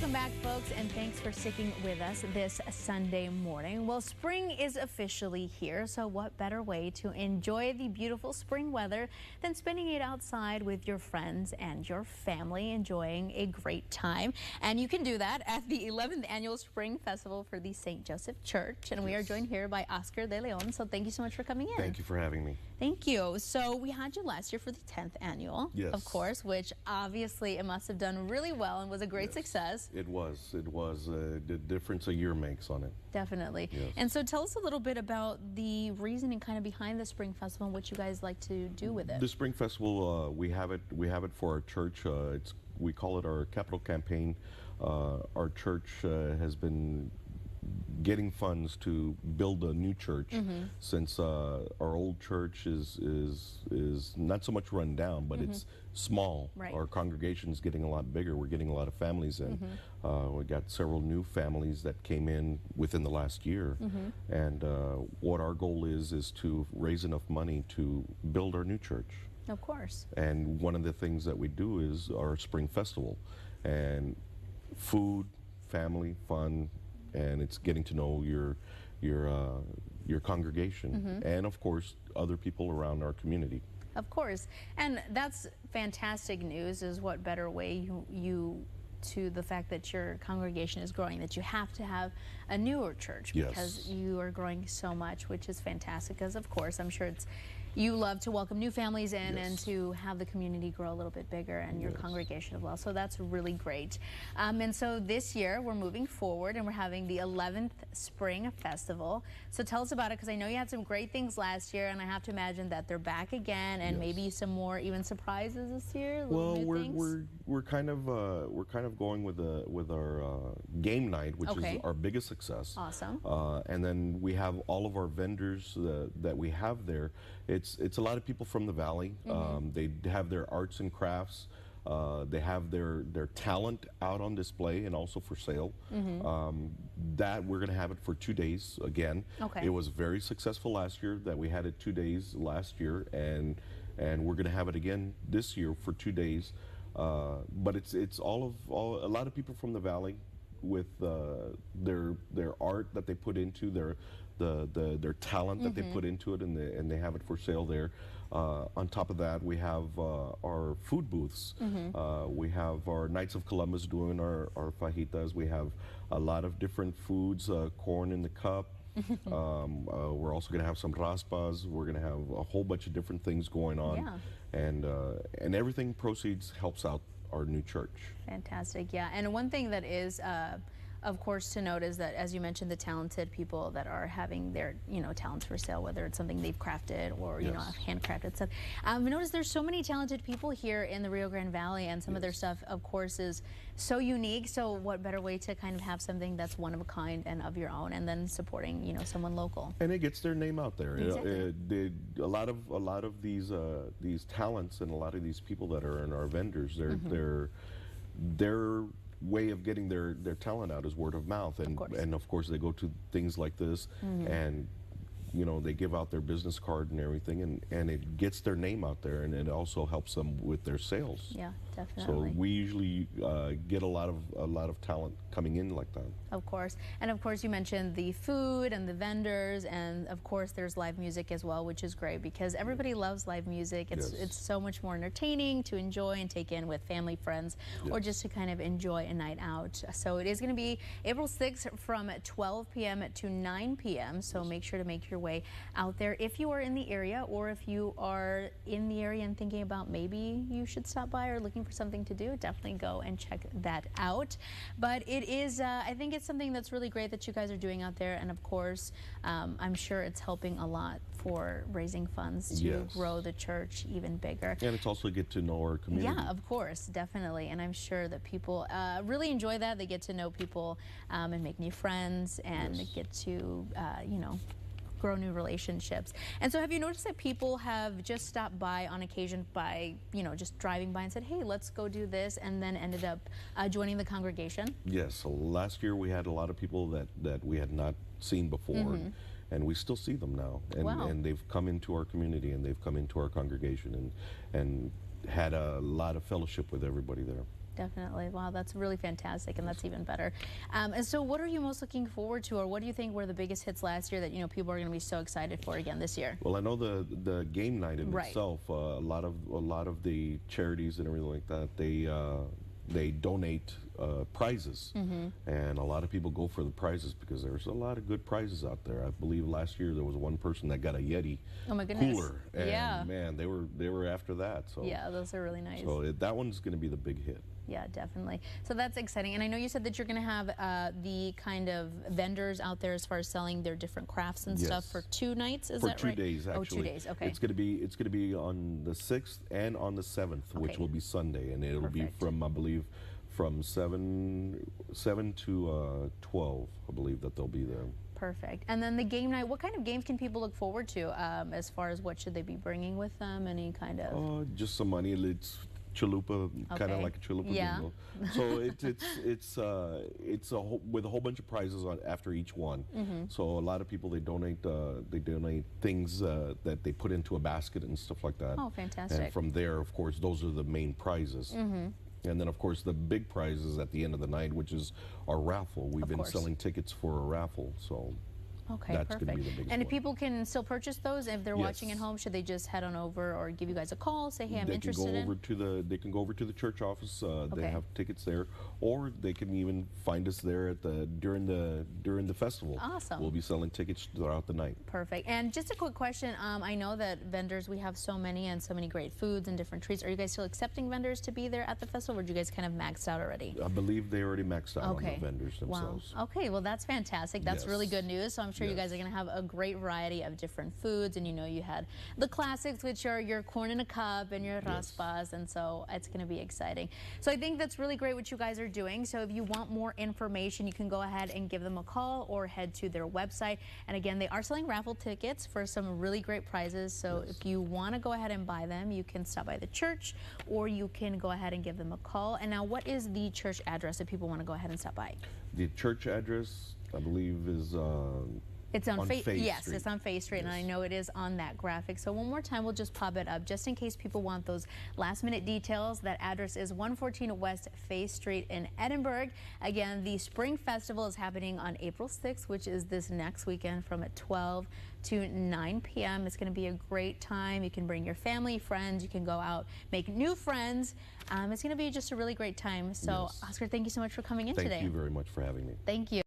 Welcome back, folks, and thanks for sticking with us this Sunday morning. Well, spring is officially here, so what better way to enjoy the beautiful spring weather than spending it outside with your friends and your family, enjoying a great time. And you can do that at the 11th Annual Spring Festival for the St. Joseph Church. And we are joined here by Oscar De Leon, so thank you so much for coming in. Thank you for having me. Thank you. So we had you last year for the 10th annual, of course, which obviously it must have done really well and was a great success. It was. The difference a year makes on it. Definitely. Yes. And so tell us a little bit about the reasoning kind of behind the Spring Festival and what you guys like to do with it. The Spring Festival, we have it for our church. We call it our capital campaign. Our church has been getting funds to build a new church since our old church is not so much run down, but it's small. Right. Our congregation is getting a lot bigger. We're getting a lot of families in. We got several new families that came in within the last year, and what our goal is to raise enough money to build our new church. Of course. And one of the things that we do is our Spring Festival, and food, family, fun, and it's getting to know your congregation, and of course other people around our community. Of course. And that's fantastic news. Is what better way you to the fact that your congregation is growing, that you have to have a newer church because you are growing so much, which is fantastic. Because of course, I'm sure you love to welcome new families in and to have the community grow a little bit bigger, and your congregation as well. So that's really great. And so this year we're moving forward and we're having the 11th Spring Festival. So tell us about it, because I know you had some great things last year, and I have to imagine that they're back again, and maybe some more even surprises this year. Well, we're kind of going with our game night, which is our biggest success. Awesome. And then we have all of our vendors that we have there. It's a lot of people from the valley. They have their arts and crafts. They have their talent out on display and also for sale. That we're going to have it for 2 days again. It was very successful last year that we had it 2 days last year, and we're going to have it again this year for 2 days. But it's a lot of people from the valley with their art that they put into their talent that they put into it, and they have it for sale there. On top of that, we have our food booths. We have our Knights of Columbus doing our fajitas. We have a lot of different foods, corn in the cup. We're also going to have some raspas. We're going to have a whole bunch of different things going on, and everything proceeds helps out our new church. Fantastic. Yeah. And one thing that is of course to note is that, as you mentioned, the talented people that are having their talents for sale, whether it's something they've crafted or you know, handcrafted stuff. Notice there's so many talented people here in the Rio Grande Valley, and some of their stuff of course is so unique. So what better way to kind of have something that's one of a kind and of your own, and then supporting someone local, and it gets their name out there. Exactly. A lot of these talents and a lot of these people that are in our vendors, their way of getting their talent out is word of mouth, and of course they go to things like this, and they give out their business card and everything, and it gets their name out there, and it also helps them with their sales. Yeah, definitely. So we usually get a lot of talent coming in like that. Of course. And of course you mentioned the food and the vendors, and of course there's live music as well, which is great because everybody loves live music. It's so much more entertaining to enjoy and take in with family, friends, or just to kind of enjoy a night out. So it is going to be April 6th from 12 p.m. to 9 p.m. So make sure to make your way out there if you are in the area, or if you are in the area and thinking about maybe you should stop by or looking for something to do, definitely go and check that out. But it is, I think it's something that's really great that you guys are doing out there, and of course I'm sure it's helping a lot for raising funds to grow the church even bigger. And it's also get to know our community. Yeah, of course, definitely. And I'm sure that people really enjoy that. They get to know people and make new friends, and get to grow new relationships. And so have you noticed that people have just stopped by on occasion by, just driving by and said, hey, let's go do this, and then ended up joining the congregation? Yes. So last year we had a lot of people that we had not seen before, and we still see them now. And they've come into our community, and they've come into our congregation, and had a lot of fellowship with everybody there. Definitely. Wow, that's really fantastic, and that's even better. And so what are you most looking forward to, or what do you think were the biggest hits last year that, you know, people are going to be so excited for again this year? Well, I know the game night in Right. itself, a lot of the charities and everything like that, they donate prizes, and a lot of people go for the prizes because there's a lot of good prizes out there. I believe last year there was one person that got a Yeti Oh my goodness. cooler, and Yeah. man, they were after that. So Yeah, those are really nice. so that one's going to be the big hit. Yeah, definitely. So that's exciting. And I know you said that you're going to have the kind of vendors out there as far as selling their different crafts and stuff Yes. for 2 nights. Is For that two right? days, actually. Oh, 2 days. Okay. It's gonna be on the 6th and on the 7th, which Okay. will be Sunday, and it'll be Perfect. from, I believe, from 7 to 12. I believe that they'll be there. Perfect. And then the game night, what kind of games can people look forward to as far as what should they be bringing with them? Any kind of... Just some money. It's chalupa, kind of Okay. like a chalupa Yeah. bingo. So it's with a whole bunch of prizes on after each one. So a lot of people they donate things that they put into a basket and stuff like that. Oh, fantastic. And from there, of course, those are the main prizes. And then, of course, the big prizes at the end of the night, which is our raffle. We've been course. selling tickets for a raffle, so Okay, that's gonna perfect. be the biggest And if one. people can still purchase those, if they're watching at Yes. home, should they just head on over or give you guys a call, say, hey, I'm they interested can go in? over to they can go over to the church office. They Okay. have tickets there, or they can even find us there at during the festival. Awesome. We'll be selling tickets throughout the night. Perfect. And just a quick question. I know that vendors, we have so many and so many great foods and different treats. Are you guys still accepting vendors to be there at the festival, or did you guys kind of maxed out already? I believe they already maxed out on Okay. the vendors themselves. Wow. Okay, well, that's fantastic. That's really Yes. good news. So I'm sure you guys Yes. are going to have a great variety of different foods. And you know, you had the classics, which are your corn in a cup and your raspas. And so it's going to be exciting. So I think that's really great what you guys are doing. So if you want more information, you can go ahead and give them a call or head to their website. And again, they are selling raffle tickets for some really great prizes. So if you want to go ahead and buy them, you can stop by the church or you can go ahead and give them a call. And now, what is the church address if people want to go ahead and stop by? The church address, I believe, is It's on Faye. Yes, Street. it's on Faye Street, and I know it is on that graphic. So one more time, we'll just pop it up just in case people want those last-minute details. That address is 114 West Faye Street in Edinburg. Again, the Spring Festival is happening on April 6th, which is this next weekend from 12 to 9 p.m. It's going to be a great time. You can bring your family, friends. You can go out, make new friends. It's going to be just a really great time. So, Yes. Oscar, thank you so much for coming in today. Thank you very much for having me. Thank you.